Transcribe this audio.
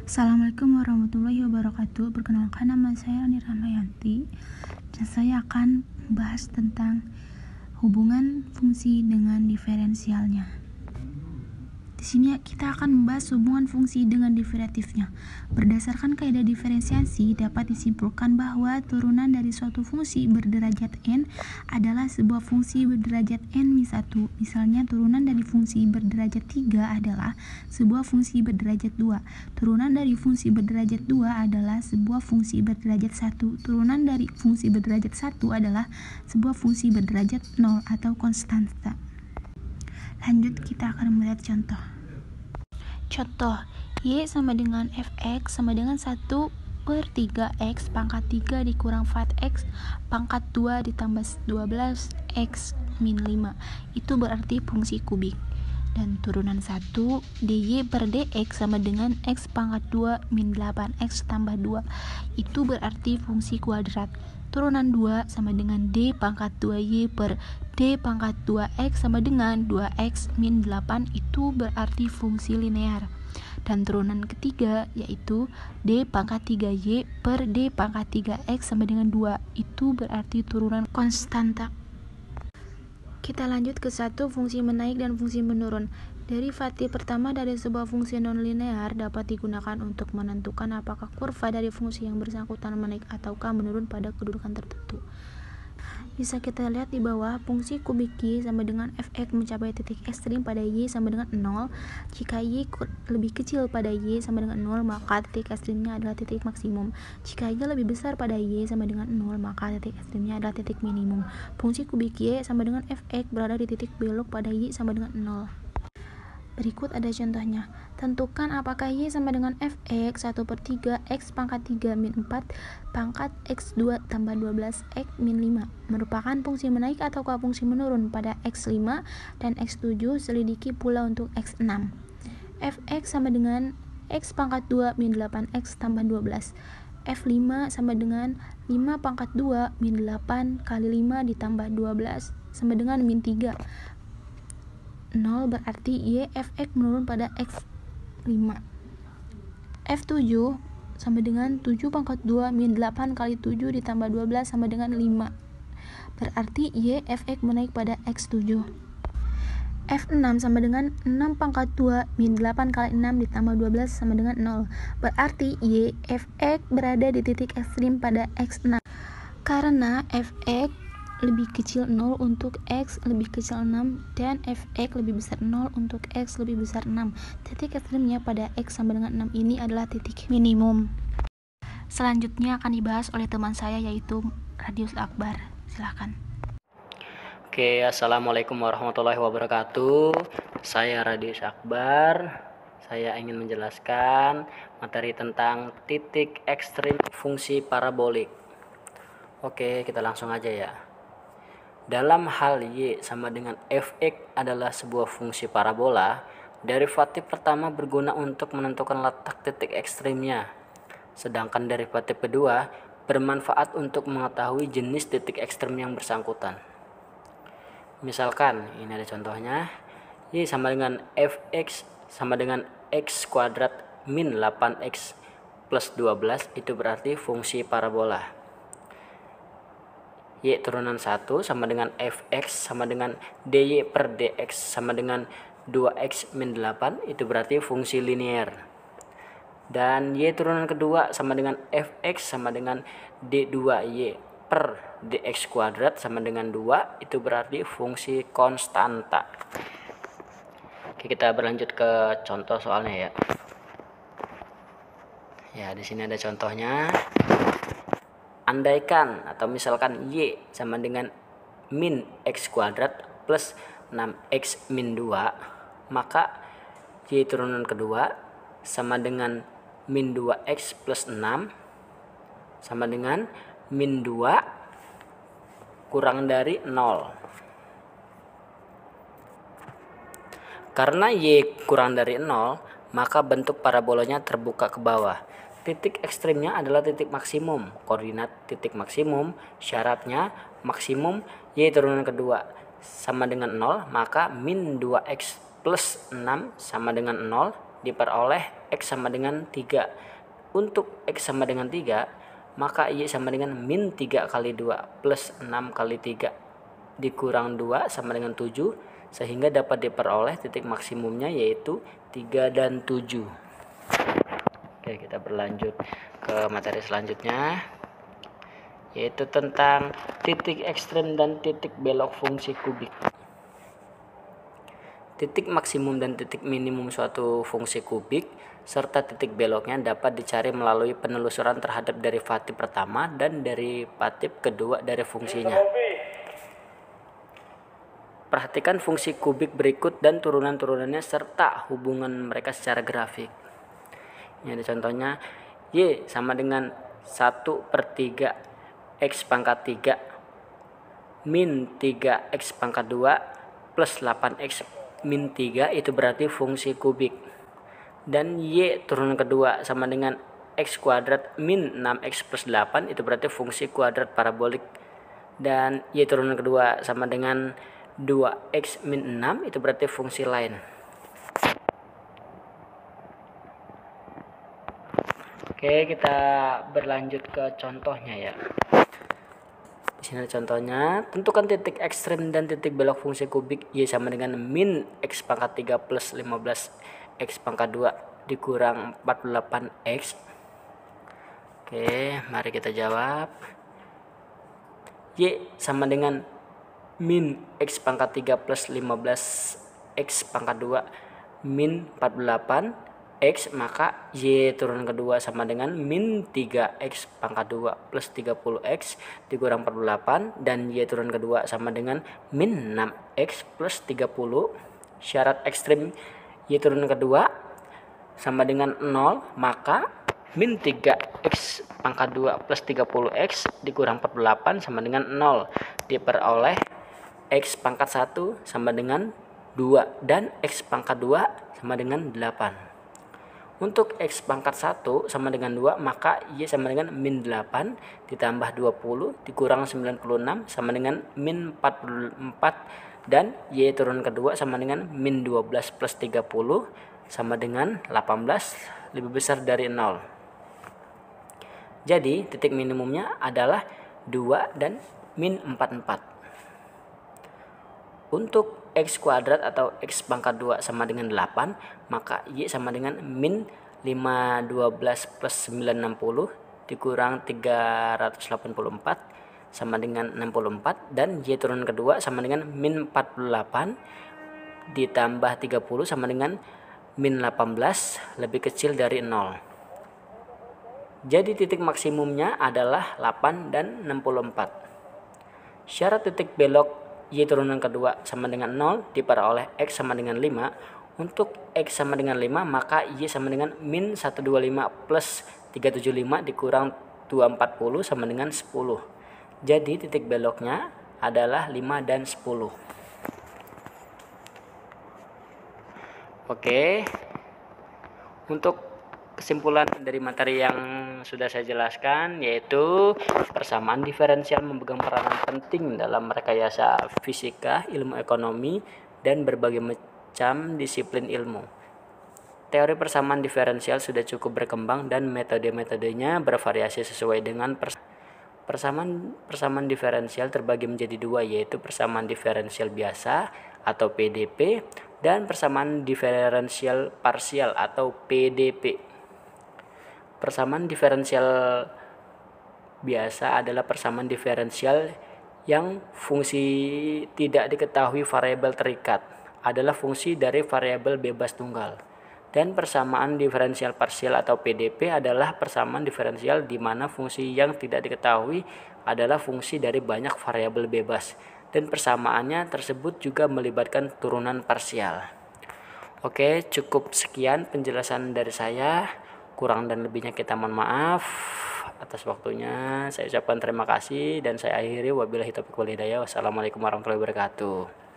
Assalamualaikum warahmatullahi wabarakatuh. Perkenalkan, nama saya Ani Rahmayanti dan saya akan membahas tentang hubungan fungsi dengan diferensialnya. Di sini kita akan membahas hubungan fungsi dengan derivatifnya. Berdasarkan kaidah diferensiasi, dapat disimpulkan bahwa turunan dari suatu fungsi berderajat n adalah sebuah fungsi berderajat n-1. Misalnya, turunan dari fungsi berderajat 3 adalah sebuah fungsi berderajat 2. Turunan dari fungsi berderajat 2 adalah sebuah fungsi berderajat 1. Turunan dari fungsi berderajat 1 adalah sebuah fungsi berderajat 0 atau konstanta. Lanjut, kita akan melihat contoh. Contoh, Y sama dengan Fx sama dengan 1/3x pangkat 3 dikurang 4x pangkat 2 ditambah 12x min 5. Itu berarti fungsi kubik. Dan turunan 1 dy per dx sama dengan x pangkat 2 min 8x tambah 2. Itu berarti fungsi kuadrat. Turunan 2 sama dengan d pangkat 2y per d pangkat 2x sama dengan 2x min 8. Itu berarti fungsi linear. Dan turunan ketiga yaitu d pangkat 3y per d pangkat 3x sama dengan 2. Itu berarti turunan konstanta. Kita lanjut ke satu fungsi menaik dan fungsi menurun. Derivatif pertama dari sebuah fungsi non-linear dapat digunakan untuk menentukan apakah kurva dari fungsi yang bersangkutan menaik ataukah menurun pada kedudukan tertentu. Bisa kita lihat di bawah, fungsi kubik y sama dengan fx mencapai titik ekstrim pada y sama dengan 0. Jika y lebih kecil pada y sama dengan 0, maka titik ekstrimnya adalah titik maksimum. Jika y lebih besar pada y sama dengan 0, maka titik ekstrimnya adalah titik minimum. Fungsi kubik y sama dengan fx berada di titik belok pada y sama dengan 0. Berikut ada contohnya. Tentukan apakah y sama dengan fx 1/3 x pangkat 3 min 4 pangkat x2 tambah 12 x min 5 merupakan fungsi menaik ataukah fungsi menurun pada x5 dan x7. Selidiki pula untuk x6. Fx sama dengan x pangkat 2 min 8x tambah 12. F5 sama dengan 5 pangkat 2 min 8 kali 5 ditambah 12 sama dengan min 3. 0 berarti y fx menurun pada x5. F7 sama dengan 7 pangkat 2 min 8 kali 7 ditambah 12 sama dengan 5. Berarti y fx menaik pada x7. F6 sama dengan 6 pangkat 2 min 8 kali 6 ditambah 12 sama dengan 0. Berarti y fx berada di titik ekstrim pada x6. Karena fx lebih kecil 0 untuk x lebih kecil 6 dan fx lebih besar 0 untuk x lebih besar 6. Titik ekstrimnya pada x sama dengan 6 ini adalah titik minimum. Selanjutnya akan dibahas oleh teman saya yaitu Radius Akbar. Silahkan. Oke, assalamualaikum warahmatullahi wabarakatuh. Saya Radius Akbar. Saya ingin menjelaskan materi tentang titik ekstrim fungsi parabolik. Oke, kita langsung aja ya. Dalam hal y sama dengan fx adalah sebuah fungsi parabola, derivatif pertama berguna untuk menentukan letak titik ekstrimnya. Sedangkan derivatif kedua bermanfaat untuk mengetahui jenis titik ekstrim yang bersangkutan. Misalkan, ini ada contohnya. Y sama dengan fx sama dengan x kuadrat min 8x plus 12, itu berarti fungsi parabola. Y turunan 1 sama dengan fx sama dengan dy per dx sama dengan 2x min 8, itu berarti fungsi linear. Dan y turunan kedua sama dengan fx sama dengan d2y per dx kuadrat sama dengan 2, itu berarti fungsi konstanta. Oke, kita berlanjut ke contoh soalnya ya. Ya, di sini ada contohnya. Andaikan atau misalkan y sama dengan min x kuadrat plus 6x min 2, maka y turunan kedua sama dengan min 2x plus 6 sama dengan min 2 kurang dari 0. Karena y kurang dari 0, maka bentuk parabolanya terbuka ke bawah. Titik ekstrimnya adalah titik maksimum. Koordinat titik maksimum syaratnya maksimum y turunan kedua sama dengan 0, maka min 2x plus 6 sama dengan 0, diperoleh X sama dengan 3. Untuk X sama dengan 3, maka Y sama dengan min 3 kali 2 plus 6 kali 3 dikurang 2 sama dengan 7, sehingga dapat diperoleh titik maksimumnya yaitu 3 dan 7. Oke, kita berlanjut ke materi selanjutnya, yaitu tentang titik ekstrem dan titik belok fungsi kubik. Titik maksimum dan titik minimum suatu fungsi kubik serta titik beloknya dapat dicari melalui penelusuran terhadap derivatif pertama dan derivatif kedua dari fungsinya. Perhatikan fungsi kubik berikut dan turunan-turunannya serta hubungan mereka secara grafik. Ini ada contohnya, Y sama dengan 1/3 X pangkat 3 min 3X pangkat 2 plus 8X min 3, itu berarti fungsi kubik. Dan Y turunan kedua sama dengan X kuadrat min 6X plus 8, itu berarti fungsi kuadrat parabolik. Dan Y turunan kedua sama dengan 2X min 6, itu berarti fungsi lain. Oke, kita berlanjut ke contohnya ya. Di sini contohnya, tentukan titik ekstrem dan titik belok fungsi kubik Y sama dengan min X pangkat 3 plus 15 X pangkat 2 dikurang 48X. Oke, mari kita jawab. Y sama dengan min X pangkat 3 plus 15 X pangkat 2 min 48 X, maka Y turunan kedua sama dengan min 3X pangkat 2 plus 30X dikurang 48, dan Y turunan kedua sama dengan min 6X plus 30. Syarat ekstrim Y turunan kedua sama dengan 0, maka min 3X pangkat 2 plus 30X dikurang 48 sama dengan 0. Diperoleh X pangkat 1 sama dengan 2 dan X pangkat 2 sama dengan 8. Untuk X pangkat 1 sama dengan 2, maka Y sama dengan min 8 ditambah 20 dikurang 96 sama dengan min 44, dan Y turun kedua sama dengan min 12 plus 30 sama dengan 18 lebih besar dari 0. Jadi titik minimumnya adalah 2 dan min 44. Untuk X kuadrat atau X pangkat 2 sama dengan 8, maka Y sama dengan min 512 plus 960 dikurang 384 sama dengan 64, dan Y turun kedua sama dengan min 48 ditambah 30 sama dengan min 18 lebih kecil dari 0. Jadi titik maksimumnya adalah 8 dan 64. Syarat titik belok Y turunan kedua sama dengan 0 diperoleh X sama dengan 5. Untuk X sama dengan 5, maka Y sama dengan min 125 plus 375 dikurang 240 sama dengan 10. Jadi titik beloknya adalah 5 dan 10. Oke. Untuk kesimpulan dari materi yang sudah saya jelaskan, yaitu persamaan diferensial memegang peranan penting dalam rekayasa fisika, ilmu ekonomi, dan berbagai macam disiplin ilmu. Teori persamaan diferensial sudah cukup berkembang dan metode-metodenya bervariasi sesuai dengan persamaan diferensial terbagi menjadi dua, yaitu persamaan diferensial biasa atau PDP dan persamaan diferensial parsial atau PDP. Persamaan diferensial biasa adalah persamaan diferensial yang fungsi tidak diketahui variabel terikat adalah fungsi dari variabel bebas tunggal. Dan persamaan diferensial parsial atau PDP adalah persamaan diferensial di mana fungsi yang tidak diketahui adalah fungsi dari banyak variabel bebas, dan persamaannya tersebut juga melibatkan turunan parsial. Oke, cukup sekian penjelasan dari saya. Kurang dan lebihnya kita mohon maaf. Atas waktunya saya ucapkan terima kasih dan saya akhiri, wabillahi taufiq wal hidayah. Wassalamualaikum warahmatullahi wabarakatuh.